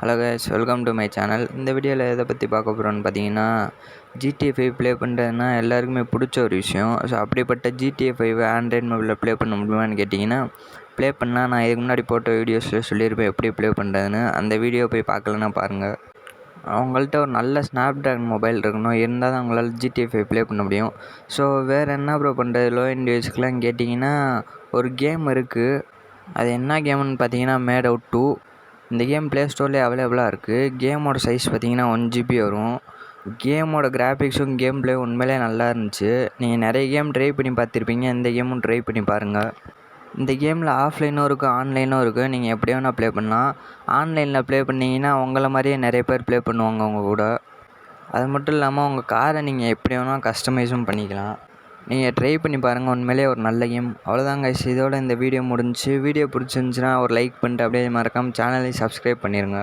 Hello guys, welcome to my channel. இந்த வீடியோவில் எதை பற்றி பார்க்க போகிறோன்னு பார்த்தீங்கன்னா, GTA 5 ப்ளே பண்ணுறதுனா எல்லாருக்குமே பிடிச்ச ஒரு விஷயம். ஸோ அப்படிப்பட்ட GTA 5 ஆண்ட்ராய்ட் மொபைலில் ப்ளே பண்ண முடியுமான்னு கேட்டிங்கன்னா, ப்ளே பண்ணால் நான் இதுக்கு முன்னாடி போட்ட வீடியோஸில் சொல்லியிருப்பேன் எப்படி ப்ளே பண்ணுறதுன்னு. அந்த வீடியோ போய் பார்க்கலன்னா பாருங்கள். அவங்கள்ட்ட ஒரு நல்ல ஸ்னாப்ட்ராகன் மொபைல் இருக்கணும், இருந்தால் தான் அவங்களால GTA 5 ப்ளே பண்ண முடியும். ஸோ வேறு என்ன ப்ரோ பண்ணுறது லோ எண்ட் டிவைஸ்க்கெலாம் கேட்டிங்கன்னா, ஒரு கேம் இருக்குது. அது என்ன கேமுன்னு பார்த்தீங்கன்னா மேட் அவுட் 2. இந்த கேம் ப்ளே ஸ்டோர்லேயே அவைலபிளாக இருக்குது. கேமோட சைஸ் பார்த்தீங்கன்னா 1 GB வரும். கேமோட கிராஃபிக்ஸும் கேம் ப்ளே உண்மையிலே நல்லா இருந்துச்சு. நீங்கள் நிறைய கேம் ட்ரை பண்ணி பார்த்துருப்பீங்க, இந்த கேமும் ட்ரை பண்ணி பாருங்கள். இந்த கேமில் ஆஃப்லைனும் இருக்குது, ஆன்லைனும் இருக்குது. நீங்கள் எப்படி வேணால் ப்ளே பண்ணலாம். ஆன்லைனில் ப்ளே பண்ணிங்கன்னா உங்களை மாதிரியே நிறைய பேர் ப்ளே பண்ணுவாங்க உங்கள் கூட. அது மட்டும் இல்லாமல் உங்கள் காரை நீங்கள் எப்படி வேணால் கஸ்டமைஸும் பண்ணிக்கலாம். நீங்கள் ட்ரை பண்ணி பாருங்கள், உண்மையிலே ஒரு நல்ல கேம். அவ்வளோதாங்க கைஸ், இதோட இந்த வீடியோ முடிஞ்சிச்சு. வீடியோ பிடிச்சிருந்துச்சின்னா ஒரு லைக் பண்ணிட்டு அப்படியே மறக்காமல் சேனலையும் சப்ஸ்கிரைப் பண்ணிடுங்க.